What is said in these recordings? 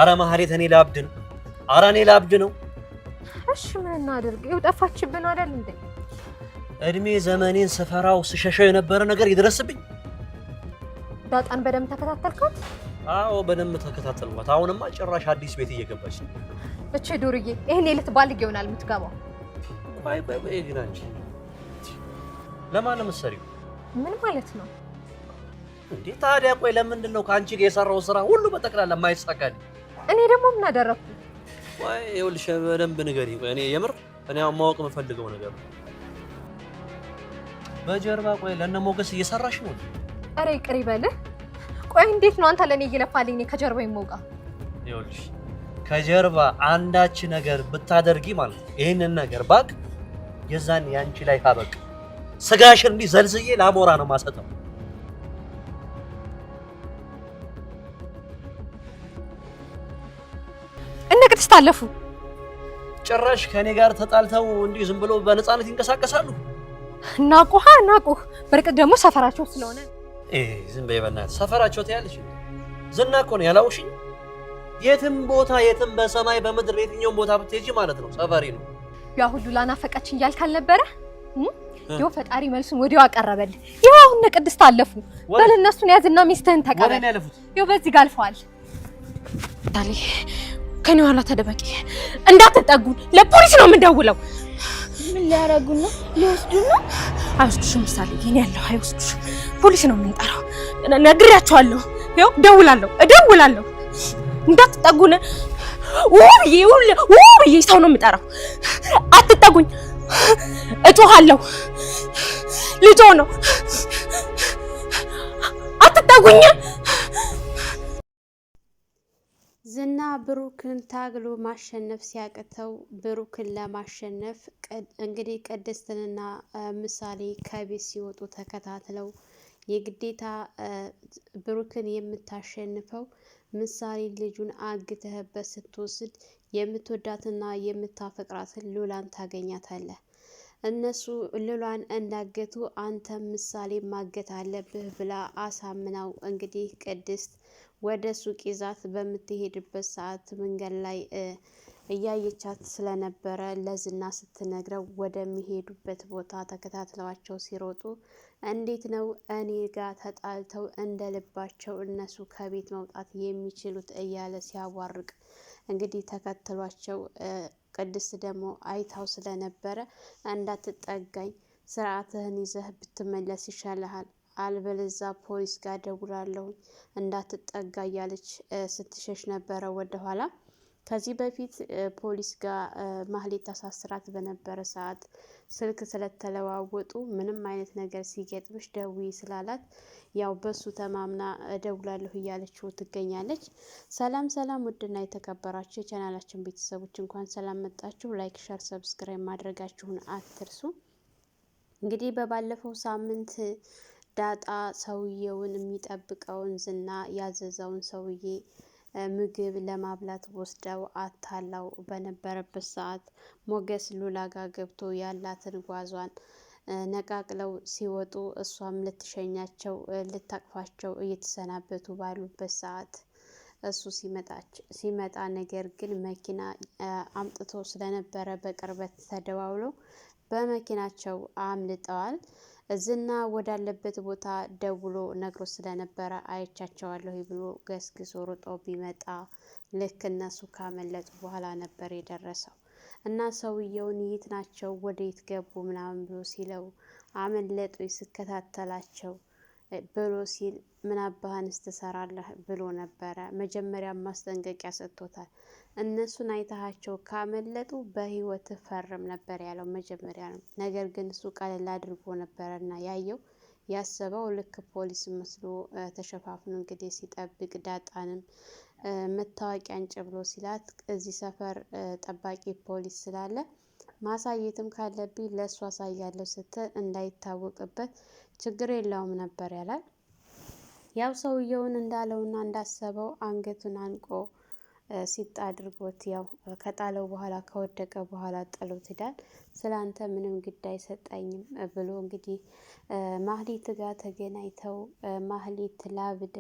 አረ ማህሌት እኔ ላብድ ነው። አረ እኔ ላብድ ነው። እሺ ምን እናድርግ? ይኸው ጠፋችብን አይደል እንዴ? እድሜ ዘመኔን ስፈራው ስሸሸው የነበረ ነገር ይድረስብኝ። ዳጣን በደንብ ተከታተልካት? አዎ በደንብ ተከታተልኳት። አሁንማ ጭራሽ አዲስ ቤት እየገባች ነው። እቺ ዱርዬ ይሄኔ ልትባልግ ይሆናል የምትገባው። ቆይ ግን አንቺ ለማን ነው የምትሰሪው? ምን ማለት ነው እንዴ ታዲያ? ቆይ ለምንድን ነው ከአንቺ ጋር የሰራው ስራ ሁሉ በጠቅላላ የማይሳካልኝ? እኔ ደግሞ ምን አደረኩ? ቆይ ይኸውልሽ በደንብ ንገሪኝ። ቆይ እኔ የምር ማወቅ የምፈልገው ነገር ነው። በጀርባ ቆይ ለእነ ሞገስ እየሰራሽ ነው? ኧረ ይቅር ይበልህ። ቆይ እንዴት ነው አንተ ለኔ እየለፋልኝ እኔ ከጀርባ ይሞጋ? ይኸውልሽ ከጀርባ አንዳች ነገር ብታደርጊ ማለት ነው ይሄንን ነገር ባቅ የዛን ያንቺ ላይ ታበቅ ስጋሽን እንዲህ ዘልዝዬ ላሞራ ነው ማሰጠው። እነ ቅድስት አለፉ። ጭራሽ ከኔ ጋር ተጣልተው እንዲህ ዝም ብሎ በነፃነት ይንቀሳቀሳሉ? ናቁህ። በርቀት ደግሞ ሰፈራቸው ስለሆነ ዝም በይ በእናትህ። ሰፈራቸው ትያለሽ? ዝና እኮ ነው ያላውሽኝ። የትም ቦታ የትም በሰማይ በምድር የትኛውም ቦታ ብትሄጂ ማለት ነው ሰፈሪ ነው። ያ ሁሉ ላናፈቀችኝ እያልክ አልነበረ? ይኸው ፈጣሪ መልሱን ወዲያው አቀረበልህ። ይኸው አሁን እነ ቅድስት አለፉ። በል እነሱን ያዝና ሚስትህን ተቀበል። ወደኔ ያለፉት ይኸው በዚህ ጋር አልፈዋል። ታሊ ከኔ ኋላ ተደበቂ፣ እንዳትጠጉን። ለፖሊስ ነው የምንደውለው። ምን ሊያረጉን ነው? ሊወስዱን ነው? አይወስዱሽም ምሳሌ፣ ይሄን ያለው አይወስዱሽም። ፖሊስ ነው የምንጠራው። ነግሬያቸዋለሁ። ይኸው እደውላለሁ። እንዳትጠጉን። ውብዬ ሰው ነው የምጠራው። አትጠጉኝ፣ እጮሃለሁ። ልጆ ነው። አትጠጉኝ። ዝና ብሩክን ታግሎ ማሸነፍ ሲያቅተው ብሩክን ለማሸነፍ እንግዲህ ቅድስትንና ምሳሌ ከቤት ሲወጡ ተከታትለው የግዴታ ብሩክን የምታሸንፈው ምሳሌ ልጁን አግተህበት ስትወስድ የምትወዳትና የምታፈቅራትን ሉላን ታገኛታለህ። እነሱ ሉላን እንዳገቱ አንተ ምሳሌ ማገት አለብህ ብላ አሳምናው እንግዲህ ቅድስት ወደ ሱቅ ይዛት በምትሄድበት ሰዓት መንገድ ላይ እያየቻት ስለነበረ ለዝና ስትነግረው ወደሚሄዱበት ቦታ ተከታትለዋቸው ሲሮጡ እንዴት ነው እኔ ጋር ተጣልተው እንደ ልባቸው እነሱ ከቤት መውጣት የሚችሉት እያለ ሲያዋርቅ እንግዲህ ተከትሏቸው ቅድስት ደግሞ አይታው ስለነበረ እንዳትጠጋኝ ስርዓትህን ይዘህ ብትመለስ ይሻልሃል፣ አልበለዛ ፖሊስ ጋር ደውላለሁ እንዳትጠጋ እያለች ስትሸሽ ነበረ ወደኋላ። ከዚህ በፊት ፖሊስ ጋር ማህሌት ታሳስራት በነበረ ሰዓት ስልክ ስለተለዋወጡ ምንም አይነት ነገር ሲገጥምሽ ደውዪ ስላላት ያው በሱ ተማምና እደውላለሁ እያለችው ትገኛለች። ሰላም ውድና የተከበራችሁ የቻናላችን ቤተሰቦች እንኳን ሰላም መጣችሁ። ላይክ፣ ሸር፣ ሰብስክራይብ ማድረጋችሁን አትርሱ። እንግዲህ በባለፈው ሳምንት ዳጣ ሰውየውን የሚጠብቀውን ዝና ያዘዘውን ሰውዬ ምግብ ለማብላት ወስደው አታላው በነበረበት ሰዓት ሞገስ ሉላ ጋር ገብቶ ያላትን ጓዟን ነቃቅለው ሲወጡ እሷም ልትሸኛቸው ልታቅፋቸው እየተሰናበቱ ባሉበት ሰዓት እሱ ሲመጣ ነገር ግን መኪና አምጥቶ ስለነበረ በቅርበት ተደዋውለው በመኪናቸው አምልጠዋል። ዝና ወዳለበት ቦታ ደውሎ ነግሮ ስለነበረ አይቻቸዋለሁ ብሎ ገስግሶ ሮጦ ቢመጣ ልክ እነሱ ካመለጡ በኋላ ነበር የደረሰው እና ሰውየውን የት ናቸው ወዴት ገቡ ምናምን ብሎ ሲለው አመለጡ ስከታተላቸው ብሎ ሲል ምን አባህንስ ትሰራለህ ብሎ ነበረ። መጀመሪያ ማስጠንቀቂያ ሰጥቶታል። እነሱን አይታቸው ካመለጡ በህይወት ፈርም ነበር ያለው መጀመሪያ ነው። ነገር ግን እሱ ቀለል አድርጎ ነበርና ያሰበው ልክ ፖሊስ መስሎ ተሸፋፍኖ እንግዲህ ሲጠብቅ ዳጣንም መታወቂያ አንጭ ብሎ ሲላት እዚህ ሰፈር ጠባቂ ፖሊስ ስላለ ማሳየትም ካለብኝ ለእሱ አሳያለሁ ስትል እንዳይታወቅበት ችግር የለውም ነበር ያላል። ያው ሰውየውን እንዳለውና እንዳሰበው አንገቱን አንቆ ሲጣ አድርጎት ያው ከጣለው በኋላ ከወደቀ በኋላ ጥሎት ሄዳል። ስላንተ ምንም ግድ አይሰጠኝም ብሎ እንግዲህ ማህሌት ጋር ተገናኝተው ማህሌት ላብድ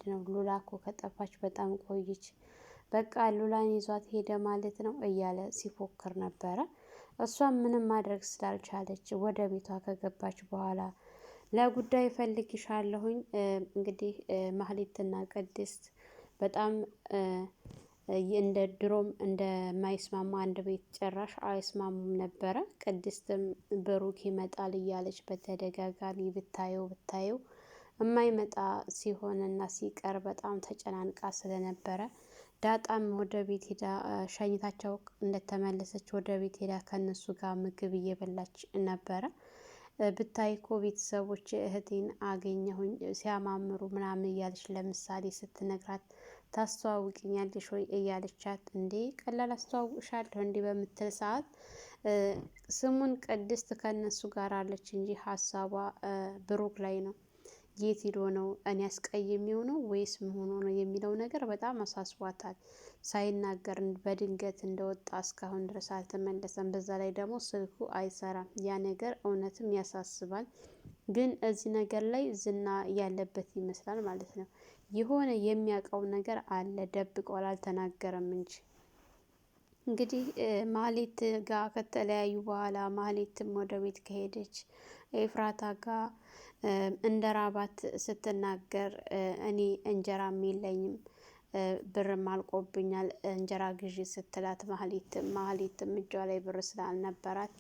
ነው ሉላ እኮ ከጠፋች በጣም ቆየች በቃ ሉላን ይዟት ሄደ ማለት ነው እያለ ሲፎክር ነበረ። እሷም ምንም ማድረግ ስላልቻለች ወደ ቤቷ ከገባች በኋላ ለጉዳይ እፈልግሻለሁኝ። እንግዲህ ማህሌትና ቅድስት በጣም እንደ ድሮም እንደማይስማሙ አንድ ቤት ጭራሽ አይስማሙም ነበረ። ቅድስትም ብሩክ ይመጣል እያለች በተደጋጋሚ ብታየው የማይመጣ ሲሆንና ሲቀር በጣም ተጨናንቃ ስለነበረ ዳጣም ወደ ቤት ሄዳ ሸኝታቸው እንደተመለሰች ወደ ቤት ሄዳ ከነሱ ጋር ምግብ እየበላች ነበረ። ብታይ እኮ ቤተሰቦች እህቴን አገኘሁኝ ሲያማምሩ ምናምን እያለች ለምሳሌ ስትነግራት ታስተዋውቅኛለሽ ወይ እያለቻት እንዴ ቀላል አስተዋውቅሻለሁ እንዴ በምትል ሰዓት ስሙን ቅድስት ከነሱ ጋር አለች እንጂ ሀሳቧ ብሩክ ላይ ነው። የት ሄዶ ነው እኔ አስቀይሜው ነው ወይስ ምን ሆኖ ነው የሚለው ነገር በጣም አሳስቧታል። ሳይናገር በድንገት እንደወጣ እስካሁን ድረስ አልተመለሰም። በዛ ላይ ደግሞ ስልኩ አይሰራም። ያ ነገር እውነትም ያሳስባል። ግን እዚህ ነገር ላይ ዝና ያለበት ይመስላል ማለት ነው። የሆነ የሚያውቀው ነገር አለ፣ ደብቋል፣ አልተናገረም እንጂ። እንግዲህ ማህሌት ጋር ከተለያዩ በኋላ ማህሌትም ወደ ቤት ከሄደች ኤፍራታ ጋር እንደ ራባት ስትናገር እኔ እንጀራም የለኝም ብርም አልቆብኛል እንጀራ ግዢ ስትላት ማህሌትም እጇ ላይ ብር ስላልነበራት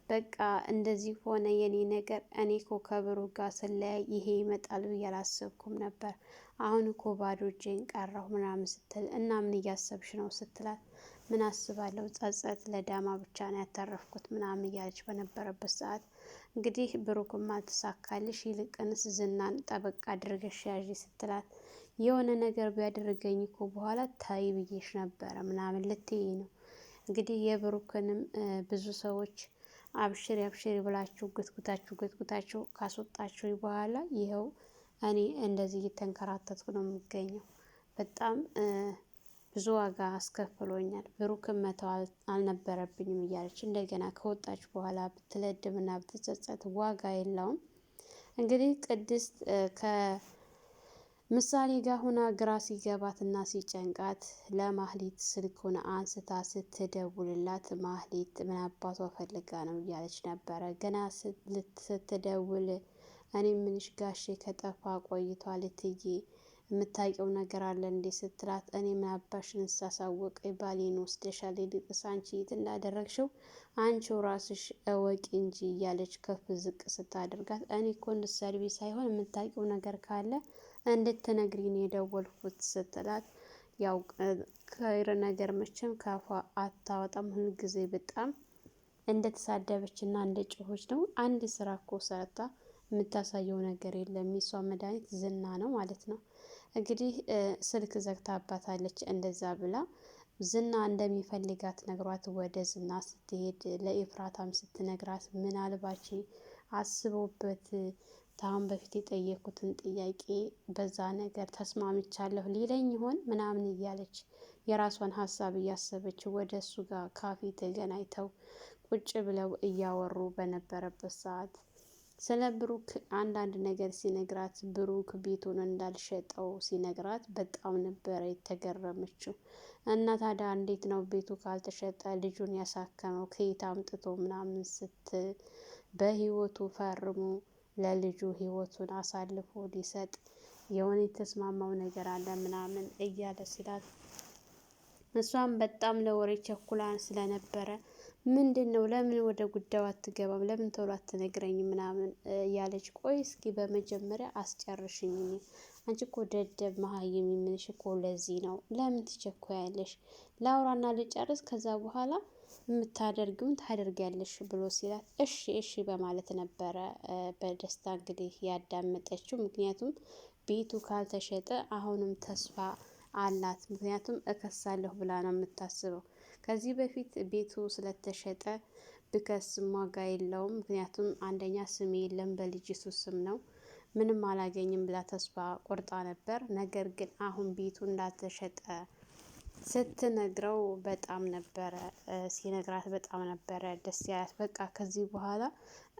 በቃ እንደዚህ ሆነ የኔ ነገር። እኔ እኮ ከብሩክ ጋር ስለያይ ይሄ ይመጣል ብዬ አላሰብኩም ነበር። አሁን እኮ ባዶ እጄን ቀረሁ ምናምን ስትል እና ምን እያሰብሽ ነው ስትላት ምን አስባለሁ ጸጸት ለዳማ ብቻ ነው ያተረፍኩት ምናምን እያለች በነበረበት ሰዓት እንግዲህ ብሩክም አልተሳካልሽ፣ ይልቅንስ ዝናን ጠበቅ አድርገሽ ያዥ ስትላት የሆነ ነገር ቢያደርገኝ እኮ በኋላ ታይ ብዬሽ ነበረ ምናምን ልትይ ነው። እንግዲህ የብሩክንም ብዙ ሰዎች አብሽሪ አብሽሪ ብላችሁ ግትጉታችሁ ካስወጣችሁ በኋላ ይኸው እኔ እንደዚህ እየተንከራተትኩ ነው የምገኘው። በጣም ብዙ ዋጋ አስከፍሎኛል። ብሩክን መተው አልነበረብኝም እያለች እንደገና ከወጣች በኋላ ብትለድምና ብትጸጸት ዋጋ የለውም። እንግዲህ ቅድስት ከምሳሌ ጋር ሆና ግራ ሲገባትና ሲጨንቃት ለማህሌት ስልኩን አንስታ ስትደውልላት ማህሌት ምን አባቷ ፈልጋ ነው እያለች ነበረ። ገና ስትደውል እኔ ምንሽ ጋሼ ከጠፋ ቆይቷል እትዬ የምታውቂው ነገር አለ እንዴ ስትላት እኔ ምን አባሽን ሳሳወቅ ባሌን ወስደሻል፣ ይልቅስ አንቺ የት እንዳደረግሽው አንቺው ራስሽ እወቂ እንጂ እያለች ከፍ ዝቅ ስታደርጋት እኔ እኮ እንድትሰድቢ ሳይሆን የምታውቂው ነገር ካለ እንድትነግሪኝ የደወልኩት ስትላት ያው ከይር ነገር መቼም ካፏ አታወጣም። ሁል ጊዜ በጣም እንደተሳደበች እና እንደጮኸች ነው። አንድ ስራ እኮ ሰርታ የምታሳየው ነገር የለም። የሷ መድኃኒት ዝና ነው ማለት ነው። እንግዲህ ስልክ ዘግታባታለች። እንደዛ ብላ ዝና እንደሚፈልጋት ነግሯት ወደ ዝና ስትሄድ ለኤፍራታም ስትነግራት ምናልባች አስቦበት ታሁን በፊት የጠየኩትን ጥያቄ በዛ ነገር ተስማምቻለሁ ሊለኝ ይሆን ምናምን እያለች የራሷን ሀሳብ እያሰበች ወደ እሱ ጋር ካፌ ተገናኝተው ቁጭ ብለው እያወሩ በነበረበት ሰዓት ስለ ብሩክ አንዳንድ ነገር ሲነግራት ብሩክ ቤቱን እንዳልሸጠው ሲነግራት በጣም ነበረ የተገረመችው። እና ታዲያ እንዴት ነው ቤቱ ካልተሸጠ ልጁን ያሳከመው ከየት አምጥቶ ምናምን ስትል በህይወቱ ፈርሞ ለልጁ ህይወቱን አሳልፎ ሊሰጥ የሆነ የተስማማው ነገር አለ ምናምን እያለ ሲላት እሷም በጣም ለወሬ ቸኩላን ስለነበረ ምንድን ነው ለምን ወደ ጉዳዩ አትገባም ለምን ቶሎ አትነግረኝ ምናምን እያለች ቆይ እስኪ በመጀመሪያ አስጨርሽኝ፣ አንቺ እኮ ደደብ መሀይም የምልሽ እኮ ለዚህ ነው ለምን ትቸኩያለሽ፣ ላውራና ልጨርስ ከዛ በኋላ የምታደርጊውን ታደርጊያለሽ ብሎ ሲላት እሺ እሺ በማለት ነበረ በደስታ እንግዲህ ያዳመጠችው። ምክንያቱም ቤቱ ካልተሸጠ አሁንም ተስፋ አላት። ምክንያቱም እከሳለሁ ብላ ነው የምታስበው። ከዚህ በፊት ቤቱ ስለተሸጠ ብከስም ዋጋ የለውም። ምክንያቱም አንደኛ ስም የለም በልጅቱ ስም ነው፣ ምንም አላገኝም ብላ ተስፋ ቆርጣ ነበር። ነገር ግን አሁን ቤቱ እንዳልተሸጠ ስትነግረው በጣም ነበረ ሲነግራት በጣም ነበረ ደስ ያላት። በቃ ከዚህ በኋላ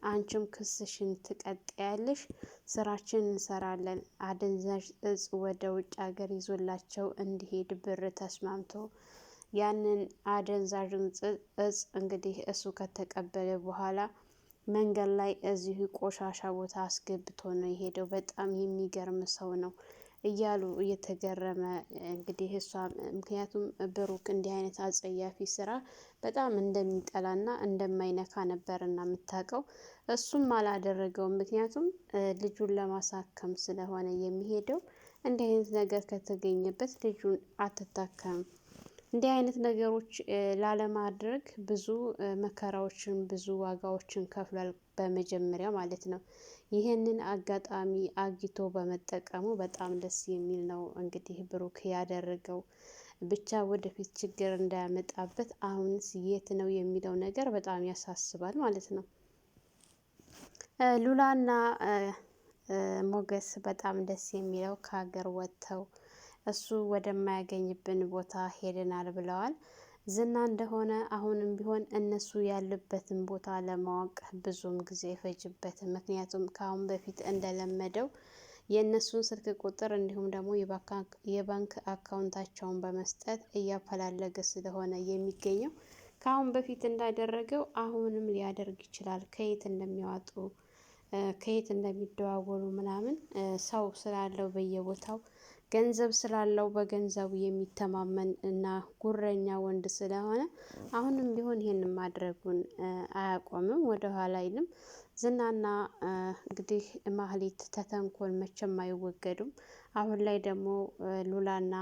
አንቺም ክስሽን ትቀጥያለሽ፣ ስራችን እንሰራለን። አደንዛዥ እጽ ወደ ውጭ ሀገር ይዞላቸው እንዲሄድ ብር ተስማምቶ ያንን አደንዛዥ እጽ እንግዲህ እሱ ከተቀበለ በኋላ መንገድ ላይ እዚሁ ቆሻሻ ቦታ አስገብቶ ነው የሄደው። በጣም የሚገርም ሰው ነው እያሉ እየተገረመ እንግዲህ እሷ ምክንያቱም ብሩክ እንዲህ አይነት አጸያፊ ስራ በጣም እንደሚጠላና እንደማይነካ ነበርና የምታውቀው። እሱም አላደረገውም። ምክንያቱም ልጁን ለማሳከም ስለሆነ የሚሄደው። እንዲህ አይነት ነገር ከተገኘበት ልጁን አትታከምም። እንዲህ አይነት ነገሮች ላለማድረግ ብዙ መከራዎችን ብዙ ዋጋዎችን ከፍሏል፣ በመጀመሪያ ማለት ነው። ይህንን አጋጣሚ አግኝቶ በመጠቀሙ በጣም ደስ የሚል ነው እንግዲህ ብሩክ ያደረገው። ብቻ ወደፊት ችግር እንዳያመጣበት አሁንስ የት ነው የሚለው ነገር በጣም ያሳስባል ማለት ነው። ሉላና ሞገስ በጣም ደስ የሚለው ከሀገር ወጥተው እሱ ወደማያገኝብን ቦታ ሄደናል ብለዋል። ዝና እንደሆነ አሁንም ቢሆን እነሱ ያሉበትን ቦታ ለማወቅ ብዙም ጊዜ አይፈጅበትም። ምክንያቱም ከአሁን በፊት እንደለመደው የእነሱን ስልክ ቁጥር እንዲሁም ደግሞ የባንክ አካውንታቸውን በመስጠት እያፈላለገ ስለሆነ የሚገኘው። ከአሁን በፊት እንዳደረገው አሁንም ሊያደርግ ይችላል። ከየት እንደሚያወጡ ከየት እንደሚደዋወሉ ምናምን ሰው ስላለው በየቦታው ገንዘብ ስላለው በገንዘቡ የሚተማመን እና ጉረኛ ወንድ ስለሆነ አሁንም ቢሆን ይሄንን ማድረጉን አያቆምም፣ ወደኋላ አይልም። ዝናና እንግዲህ ማህሌት ተተንኮል መቼም አይወገዱም። አሁን ላይ ደግሞ ሉላና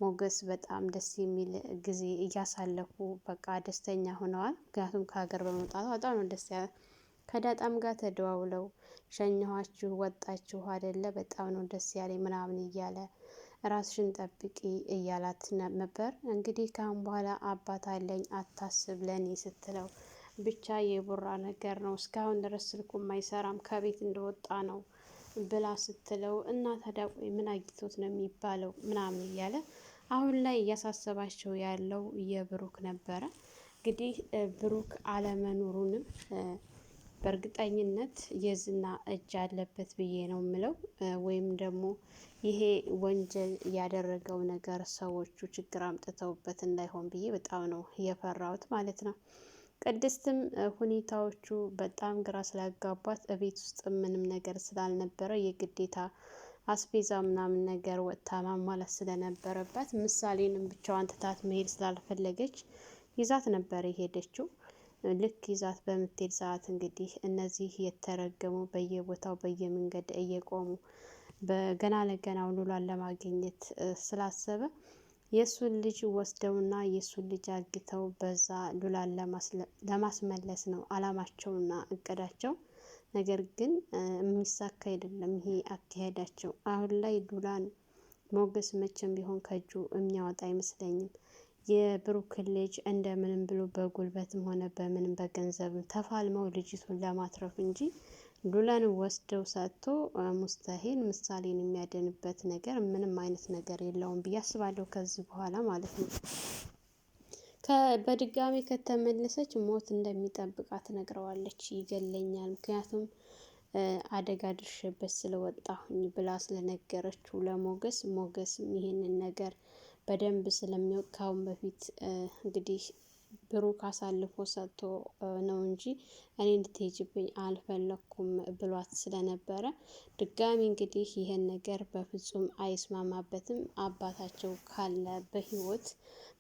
ሞገስ በጣም ደስ የሚል ጊዜ እያሳለፉ በቃ ደስተኛ ሆነዋል። ምክንያቱም ከሀገር በመውጣቷ በጣም ነው ደስ ያለ። ከዳጣም ጋር ተደዋውለው ሸኘኋችሁ ወጣችሁ አይደለ በጣም ነው ደስ ያለኝ ምናምን እያለ ራስሽን ጠብቂ እያላት ነበር። እንግዲህ ካሁን በኋላ አባት አለኝ አታስብ ለኔ ስትለው ብቻ የቡራ ነገር ነው እስካሁን ድረስ ስልኩም አይሰራም ከቤት እንደወጣ ነው ብላ ስትለው እና ታዲያ ቆይ ምን አግኝቶት ነው የሚባለው ምናምን እያለ አሁን ላይ እያሳሰባቸው ያለው የብሩክ ነበረ። እንግዲህ ብሩክ አለመኖሩንም በእርግጠኝነት የዝና እጅ አለበት ብዬ ነው የምለው። ወይም ደግሞ ይሄ ወንጀል ያደረገው ነገር ሰዎቹ ችግር አምጥተውበት እንዳይሆን ብዬ በጣም ነው የፈራሁት ማለት ነው። ቅድስትም ሁኔታዎቹ በጣም ግራ ስላጋቧት እቤት ውስጥ ምንም ነገር ስላልነበረ የግዴታ አስቤዛ ምናምን ነገር ወጥታ ማሟላት ስለነበረባት ምሳሌንም ብቻዋን ትታት መሄድ ስላልፈለገች ይዛት ነበር የሄደችው። ልክ ይዛት በምትሄድ ሰዓት እንግዲህ እነዚህ የተረገሙ በየቦታው በየመንገድ እየቆሙ በገና ለገናው ሉላን ለማግኘት ስላሰበ የእሱን ልጅ ወስደውና የእሱን ልጅ አግተው በዛ ሉላን ለማስመለስ ነው አላማቸውና እቅዳቸው። ነገር ግን የሚሳካ አይደለም ይሄ አካሄዳቸው። አሁን ላይ ሉላን ሞገስ መቼም ቢሆን ከእጁ የሚያወጣ አይመስለኝም። የብሩክን ልጅ እንደምንም ብሎ በጉልበትም ሆነ በምንም በገንዘብም ተፋልመው ልጅቱን ለማትረፍ እንጂ ሉላን ወስደው ሰጥቶ ሙስተሂል ምሳሌን የሚያድንበት ነገር ምንም አይነት ነገር የለውም ብዬ አስባለሁ ከዚህ በኋላ ማለት ነው። በድጋሚ ከተመለሰች ሞት እንደሚጠብቃት ትነግረዋለች። ይገለኛል ምክንያቱም አደጋ ድርሼበት ስለወጣሁኝ ብላ ስለነገረችው ለሞገስ ሞገስም ይሄንን ነገር በደንብ ስለሚያውቅ ካሁን በፊት እንግዲህ ብሩክ አሳልፎ ሰጥቶ ነው እንጂ እኔ እንድትሄጂብኝ አልፈለኩም ብሏት ስለነበረ ድጋሚ እንግዲህ ይሄን ነገር በፍጹም አይስማማበትም። አባታቸው ካለ በህይወት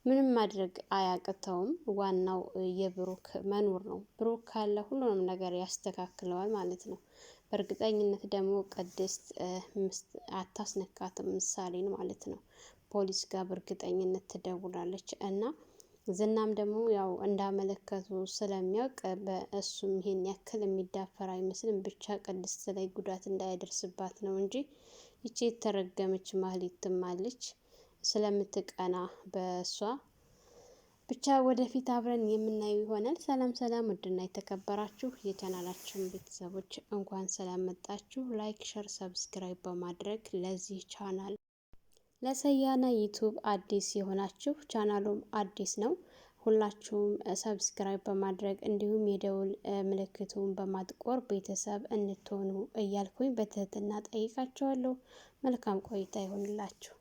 ምንም ማድረግ አያቅተውም። ዋናው የብሩክ መኖር ነው። ብሩክ ካለ ሁሉንም ነገር ያስተካክለዋል ማለት ነው። በእርግጠኝነት ደግሞ ቅድስት አታስነካትም ምሳሌን ማለት ነው። ፖሊስ ጋር በእርግጠኝነት ትደውላለች እና ዝናም ደግሞ ያው እንዳመለከቱ ስለሚያውቅ በእሱም ይሄን ያክል የሚዳፈር አይመስልም። ብቻ ቅድስት ላይ ጉዳት እንዳያደርስባት ነው እንጂ ይቺ የተረገመች ማህሌትም አለች ስለምትቀና በእሷ ብቻ ወደፊት አብረን የምናየው ይሆናል። ሰላም ሰላም፣ ውድና የተከበራችሁ የቻናላችን ቤተሰቦች እንኳን ሰላም መጣችሁ። ላይክ፣ ሸር፣ ሰብስክራይብ በማድረግ ለዚህ ቻናል ለሰያና ዩቱብ አዲስ የሆናችሁ ቻናሉም አዲስ ነው። ሁላችሁም ሰብስክራይብ በማድረግ እንዲሁም የደውል ምልክቱን በማጥቆር ቤተሰብ እንድትሆኑ እያልኩኝ በትህትና ጠይቃችኋለሁ። መልካም ቆይታ ይሆንላችሁ።